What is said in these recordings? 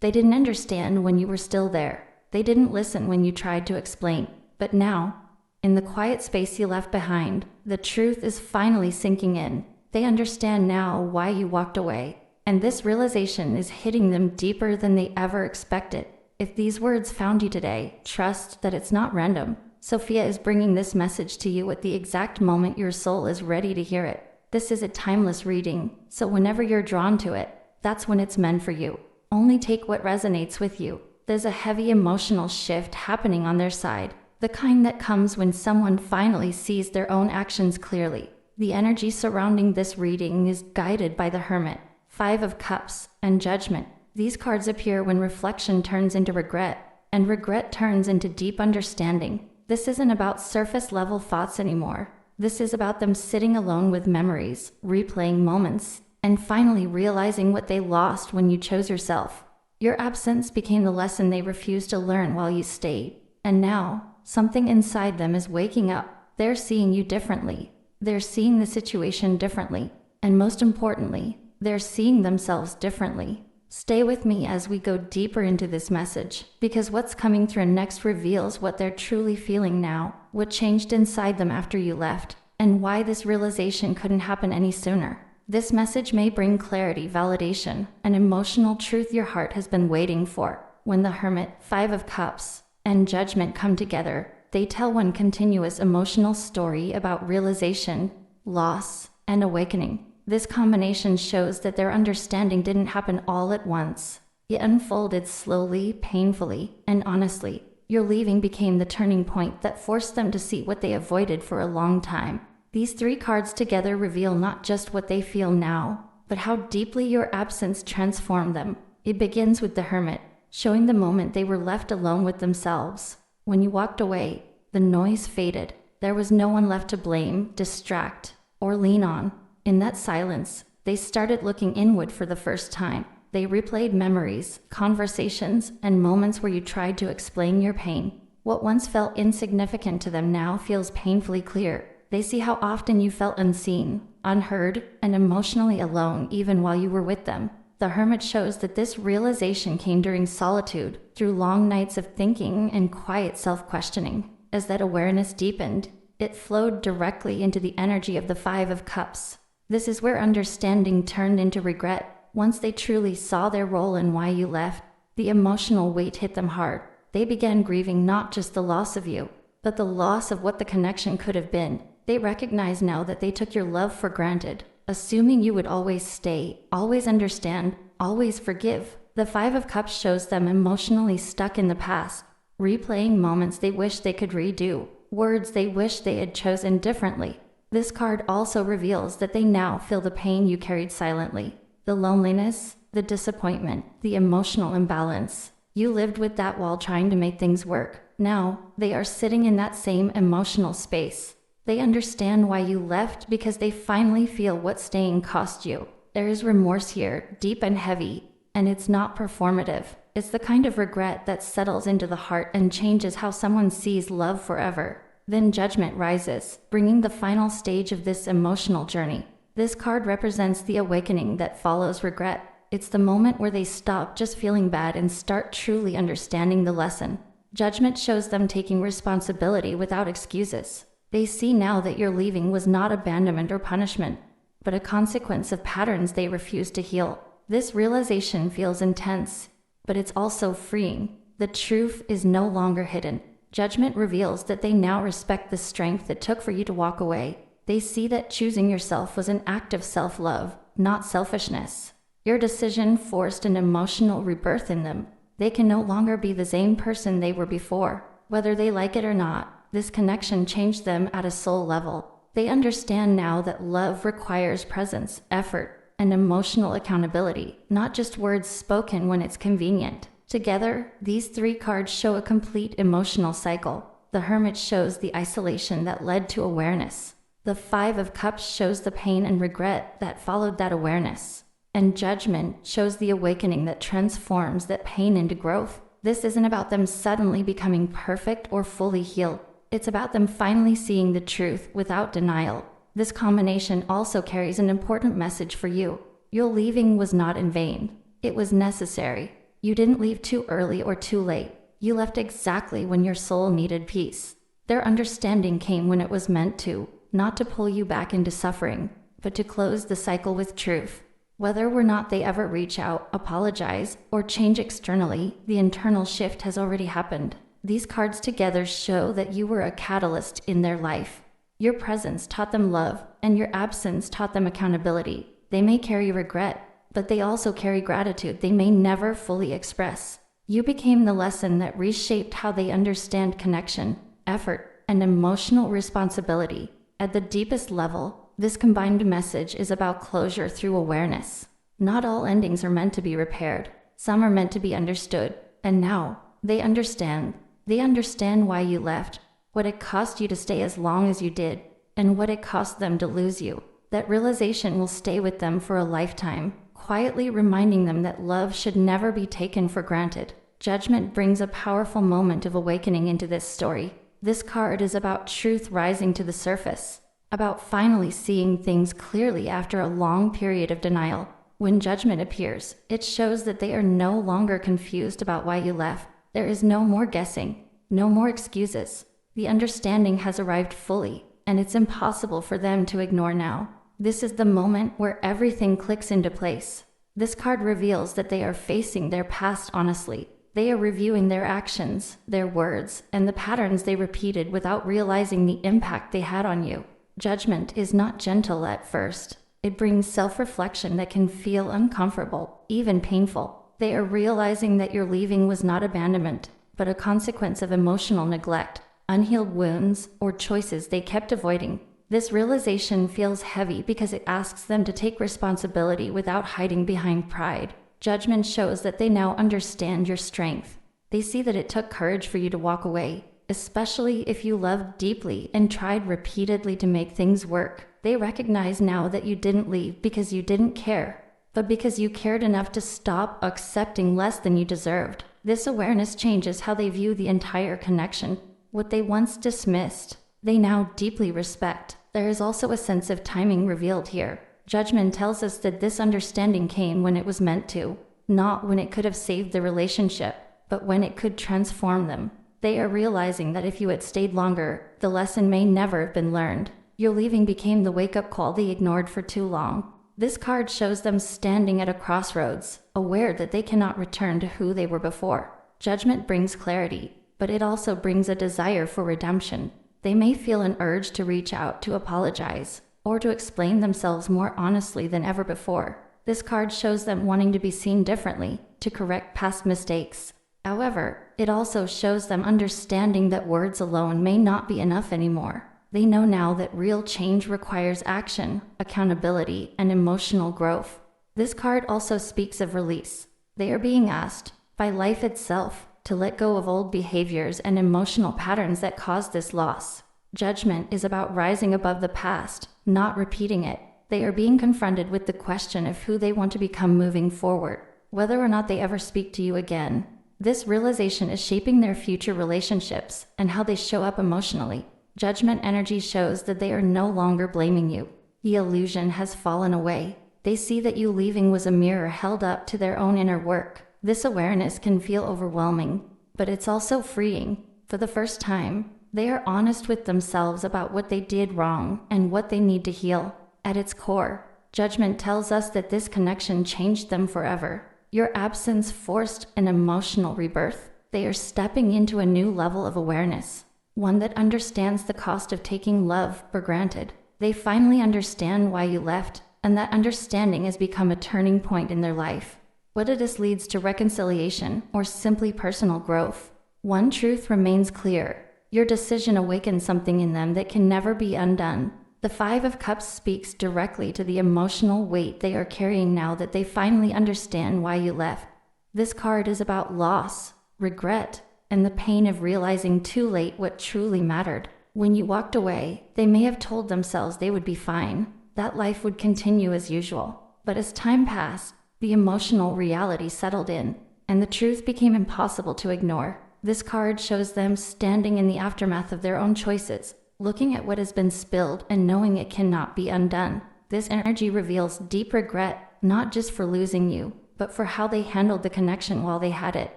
They didn't understand when you were still there. They didn't listen when you tried to explain. But now, in the quiet space you left behind, the truth is finally sinking in. They understand now why you walked away. And this realization is hitting them deeper than they ever expected. If these words found you today, trust that it's not random. Sophia is bringing this message to you at the exact moment your soul is ready to hear it. This is a timeless reading, so whenever you're drawn to it, that's when it's meant for you. Only take what resonates with you. There's a heavy emotional shift happening on their side, the kind that comes when someone finally sees their own actions clearly. The energy surrounding this reading is guided by the Hermit, Five of Cups, and Judgment. These cards appear when reflection turns into regret, and regret turns into deep understanding. This isn't about surface-level thoughts anymore. This is about them sitting alone with memories, replaying moments, and finally realizing what they lost when you chose yourself. Your absence became the lesson they refused to learn while you stayed. And now, something inside them is waking up. They're seeing you differently. They're seeing the situation differently. And most importantly, they're seeing themselves differently. Stay with me as we go deeper into this message, because what's coming through next reveals what they're truly feeling now, what changed inside them after you left, and why this realization couldn't happen any sooner. This message may bring clarity, validation, and emotional truth your heart has been waiting for. When the Hermit, Five of Cups, and Judgment come together, they tell one continuous emotional story about realization, loss, and awakening. This combination shows that their understanding didn't happen all at once. It unfolded slowly, painfully, and honestly. Your leaving became the turning point that forced them to see what they avoided for a long time. These three cards together reveal not just what they feel now, but how deeply your absence transformed them. It begins with the Hermit, showing the moment they were left alone with themselves. When you walked away, the noise faded. There was no one left to blame, distract, or lean on. In that silence, they started looking inward for the first time. They replayed memories, conversations, and moments where you tried to explain your pain. What once felt insignificant to them now feels painfully clear. They see how often you felt unseen, unheard, and emotionally alone even while you were with them. The Hermit shows that this realization came during solitude, through long nights of thinking and quiet self-questioning. As that awareness deepened, it flowed directly into the energy of the Five of Cups. This is where understanding turned into regret. Once they truly saw their role and why you left, the emotional weight hit them hard. They began grieving not just the loss of you, but the loss of what the connection could have been. They recognize now that they took your love for granted, assuming you would always stay, always understand, always forgive. The Five of Cups shows them emotionally stuck in the past, replaying moments they wish they could redo, words they wish they had chosen differently. This card also reveals that they now feel the pain you carried silently, the loneliness, the disappointment, the emotional imbalance. You lived with that while trying to make things work. Now, they are sitting in that same emotional space. They understand why you left because they finally feel what staying cost you. There is remorse here, deep and heavy, and it's not performative. It's the kind of regret that settles into the heart and changes how someone sees love forever. Then Judgment rises, bringing the final stage of this emotional journey. This card represents the awakening that follows regret. It's the moment where they stop just feeling bad and start truly understanding the lesson. Judgment shows them taking responsibility without excuses. They see now that your leaving was not abandonment or punishment, but a consequence of patterns they refused to heal. This realization feels intense, but it's also freeing. The truth is no longer hidden. Judgment reveals that they now respect the strength it took for you to walk away. They see that choosing yourself was an act of self-love, not selfishness. Your decision forced an emotional rebirth in them. They can no longer be the same person they were before. Whether they like it or not, this connection changed them at a soul level. They understand now that love requires presence, effort, and emotional accountability, not just words spoken when it's convenient. Together, these three cards show a complete emotional cycle. The Hermit shows the isolation that led to awareness. The Five of Cups shows the pain and regret that followed that awareness. And Judgment shows the awakening that transforms that pain into growth. This isn't about them suddenly becoming perfect or fully healed. It's about them finally seeing the truth without denial. This combination also carries an important message for you. Your leaving was not in vain. It was necessary. You didn't leave too early or too late. You left exactly when your soul needed peace. Their understanding came when it was meant to, not to pull you back into suffering, but to close the cycle with truth. Whether or not they ever reach out, apologize, or change externally, the internal shift has already happened. These cards together show that you were a catalyst in their life. Your presence taught them love, and your absence taught them accountability. They may carry regret, but they also carry gratitude they may never fully express. You became the lesson that reshaped how they understand connection, effort, and emotional responsibility. At the deepest level, this combined message is about closure through awareness. Not all endings are meant to be repaired. Some are meant to be understood. And now, they understand. They understand why you left, what it cost you to stay as long as you did, and what it cost them to lose you. That realization will stay with them for a lifetime, quietly reminding them that love should never be taken for granted. Judgment brings a powerful moment of awakening into this story. This card is about truth rising to the surface, about finally seeing things clearly after a long period of denial. When judgment appears, it shows that they are no longer confused about why you left. There is no more guessing, no more excuses. The understanding has arrived fully, and it's impossible for them to ignore now. This is the moment where everything clicks into place. This card reveals that they are facing their past honestly. They are reviewing their actions, their words, and the patterns they repeated without realizing the impact they had on you. Judgment is not gentle at first. It brings self-reflection that can feel uncomfortable, even painful. They are realizing that your leaving was not abandonment, but a consequence of emotional neglect, unhealed wounds, or choices they kept avoiding. This realization feels heavy because it asks them to take responsibility without hiding behind pride. Judgment shows that they now understand your strength. They see that it took courage for you to walk away, especially if you loved deeply and tried repeatedly to make things work. They recognize now that you didn't leave because you didn't care, but because you cared enough to stop accepting less than you deserved. This awareness changes how they view the entire connection. What they once dismissed, they now deeply respect. There is also a sense of timing revealed here. Judgment tells us that this understanding came when it was meant to, not when it could have saved the relationship, but when it could transform them. They are realizing that if you had stayed longer, the lesson may never have been learned. Your leaving became the wake-up call they ignored for too long. This card shows them standing at a crossroads, aware that they cannot return to who they were before. Judgment brings clarity, but it also brings a desire for redemption. They may feel an urge to reach out to apologize, or to explain themselves more honestly than ever before. This card shows them wanting to be seen differently, to correct past mistakes. However, it also shows them understanding that words alone may not be enough anymore. They know now that real change requires action, accountability, and emotional growth. This card also speaks of release. They are being asked, by life itself, to let go of old behaviors and emotional patterns that caused this loss. Judgment is about rising above the past, not repeating it. They are being confronted with the question of who they want to become moving forward, whether or not they ever speak to you again. This realization is shaping their future relationships and how they show up emotionally. Judgment energy shows that they are no longer blaming you. The illusion has fallen away. They see that you leaving was a mirror held up to their own inner work. This awareness can feel overwhelming, but it's also freeing. For the first time, they are honest with themselves about what they did wrong and what they need to heal. At its core, judgment tells us that this connection changed them forever. Your absence forced an emotional rebirth. They are stepping into a new level of awareness, one that understands the cost of taking love for granted. They finally understand why you left, and that understanding has become a turning point in their life. Whether this leads to reconciliation or simply personal growth, one truth remains clear. Your decision awakened something in them that can never be undone. The Five of Cups speaks directly to the emotional weight they are carrying now that they finally understand why you left. This card is about loss, regret, and the pain of realizing too late what truly mattered. When you walked away, they may have told themselves they would be fine, that life would continue as usual. But as time passed, the emotional reality settled in, and the truth became impossible to ignore. This card shows them standing in the aftermath of their own choices, looking at what has been spilled and knowing it cannot be undone. This energy reveals deep regret, not just for losing you, but for how they handled the connection while they had it.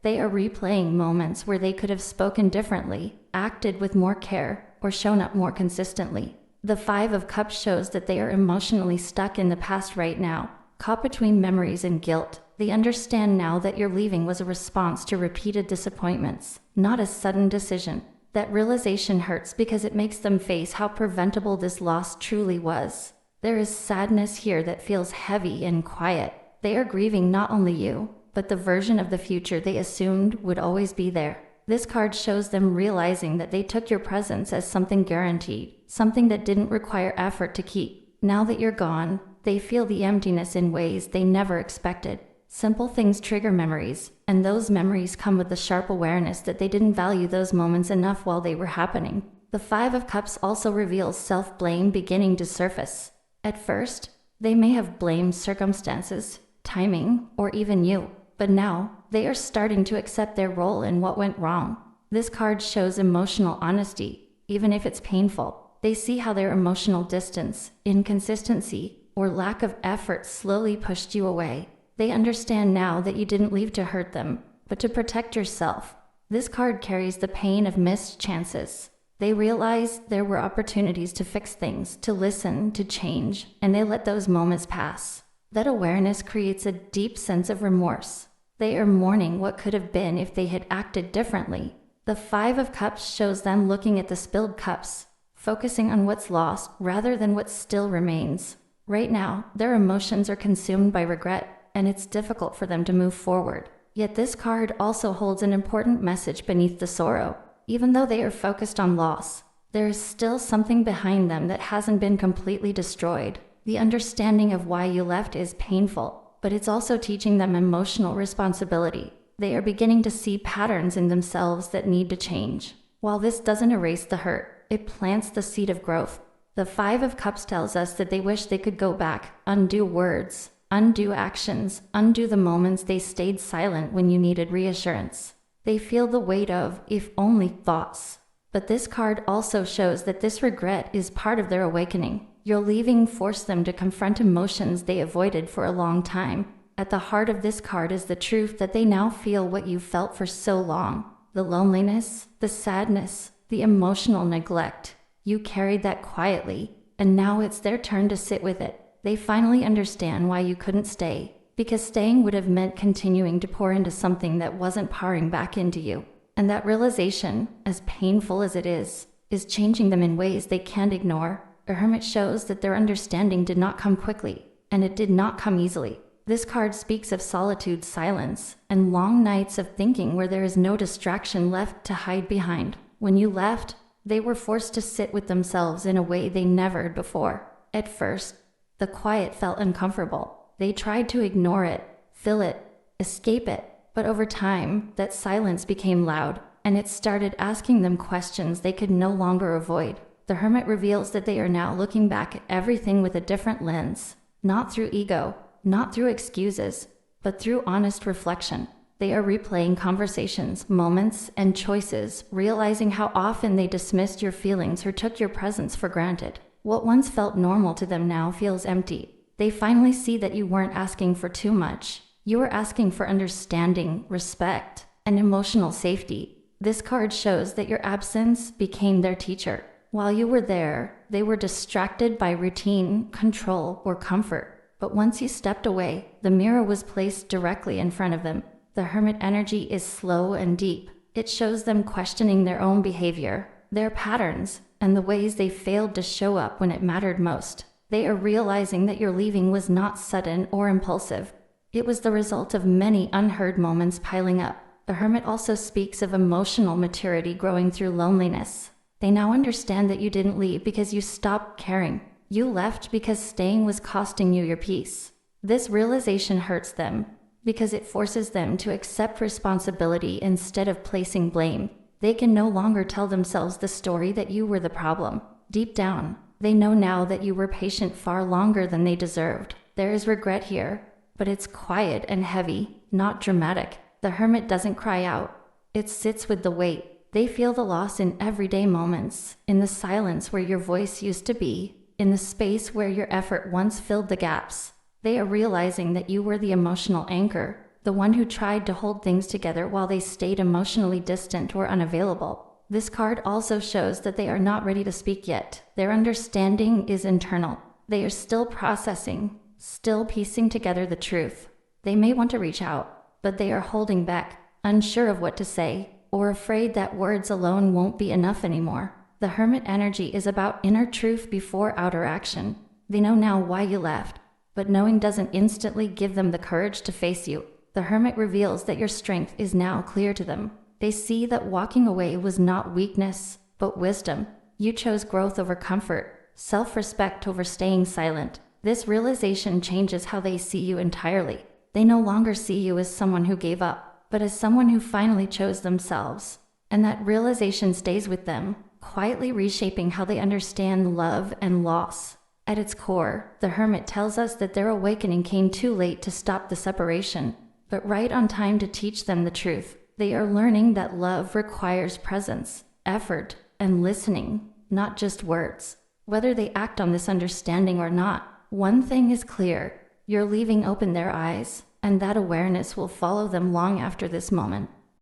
They are replaying moments where they could have spoken differently, acted with more care, or shown up more consistently. The Five of Cups shows that they are emotionally stuck in the past right now, caught between memories and guilt. They understand now that your leaving was a response to repeated disappointments, not a sudden decision. That realization hurts because it makes them face how preventable this loss truly was. There is sadness here that feels heavy and quiet. They are grieving not only you, but the version of the future they assumed would always be there. This card shows them realizing that they took your presence as something guaranteed, something that didn't require effort to keep. Now that you're gone, they feel the emptiness in ways they never expected. Simple things trigger memories, and those memories come with the sharp awareness that they didn't value those moments enough while they were happening. The Five of Cups also reveals self-blame beginning to surface. At first, they may have blamed circumstances, timing, or even you, but now, they are starting to accept their role in what went wrong. This card shows emotional honesty, even if it's painful. They see how their emotional distance, inconsistency, or lack of effort slowly pushed you away. They understand now that you didn't leave to hurt them, but to protect yourself. This card carries the pain of missed chances. They realize there were opportunities to fix things, to listen, to change, and they let those moments pass. That awareness creates a deep sense of remorse. They are mourning what could have been if they had acted differently. The Five of Cups shows them looking at the spilled cups, focusing on what's lost rather than what still remains. Right now, their emotions are consumed by regret, and it's difficult for them to move forward. Yet this card also holds an important message beneath the sorrow. Even though they are focused on loss, there is still something behind them that hasn't been completely destroyed. The understanding of why you left is painful, but it's also teaching them emotional responsibility. They are beginning to see patterns in themselves that need to change. While this doesn't erase the hurt, it plants the seed of growth. The Five of Cups tells us that they wish they could go back, undo words, undo actions, undo the moments they stayed silent when you needed reassurance. They feel the weight of, if only, thoughts. But this card also shows that this regret is part of their awakening. Your leaving forced them to confront emotions they avoided for a long time. At the heart of this card is the truth that they now feel what you felt for so long. The loneliness, the sadness, the emotional neglect. You carried that quietly, and now it's their turn to sit with it. They finally understand why you couldn't stay, because staying would have meant continuing to pour into something that wasn't pouring back into you. And that realization, as painful as it is changing them in ways they can't ignore. The Hermit shows that their understanding did not come quickly, and it did not come easily. This card speaks of solitude, silence, and long nights of thinking where there is no distraction left to hide behind. When you left, they were forced to sit with themselves in a way they never had before. At first, the quiet felt uncomfortable. They tried to ignore it, fill it, escape it, but over time, that silence became loud, and it started asking them questions they could no longer avoid. The Hermit reveals that they are now looking back at everything with a different lens, not through ego, not through excuses, but through honest reflection. They are replaying conversations, moments, and choices, realizing how often they dismissed your feelings or took your presence for granted. What once felt normal to them now feels empty. They finally see that you weren't asking for too much. You were asking for understanding, respect, and emotional safety. This card shows that your absence became their teacher. While you were there, they were distracted by routine, control, or comfort. But once you stepped away, the mirror was placed directly in front of them. The Hermit energy is slow and deep. It shows them questioning their own behavior, their patterns, and the ways they failed to show up when it mattered most. They are realizing that your leaving was not sudden or impulsive. It was the result of many unheard moments piling up. The Hermit also speaks of emotional maturity growing through loneliness. They now understand that you didn't leave because you stopped caring. You left because staying was costing you your peace. This realization hurts them because it forces them to accept responsibility instead of placing blame. They can no longer tell themselves the story that you were the problem. Deep down, they know now that you were patient far longer than they deserved. There is regret here, but it's quiet and heavy, not dramatic. The Hermit doesn't cry out. It sits with the weight. They feel the loss in everyday moments, in the silence where your voice used to be, in the space where your effort once filled the gaps. They are realizing that you were the emotional anchor, the one who tried to hold things together while they stayed emotionally distant or unavailable. This card also shows that they are not ready to speak yet. Their understanding is internal. They are still processing, still piecing together the truth. They may want to reach out, but they are holding back, unsure of what to say, or afraid that words alone won't be enough anymore. The Hermit energy is about inner truth before outer action. They know now why you left, but knowing doesn't instantly give them the courage to face you. The Hermit reveals that your strength is now clear to them. They see that walking away was not weakness, but wisdom. You chose growth over comfort, self-respect over staying silent. This realization changes how they see you entirely. They no longer see you as someone who gave up, but as someone who finally chose themselves. And that realization stays with them, quietly reshaping how they understand love and loss. At its core, the Hermit tells us that their awakening came too late to stop the separation, but right on time to teach them the truth. They are learning that love requires presence, effort, and listening, not just words. Whether they act on this understanding or not, one thing is clear: you're leaving open their eyes, and that awareness will follow them long after this moment.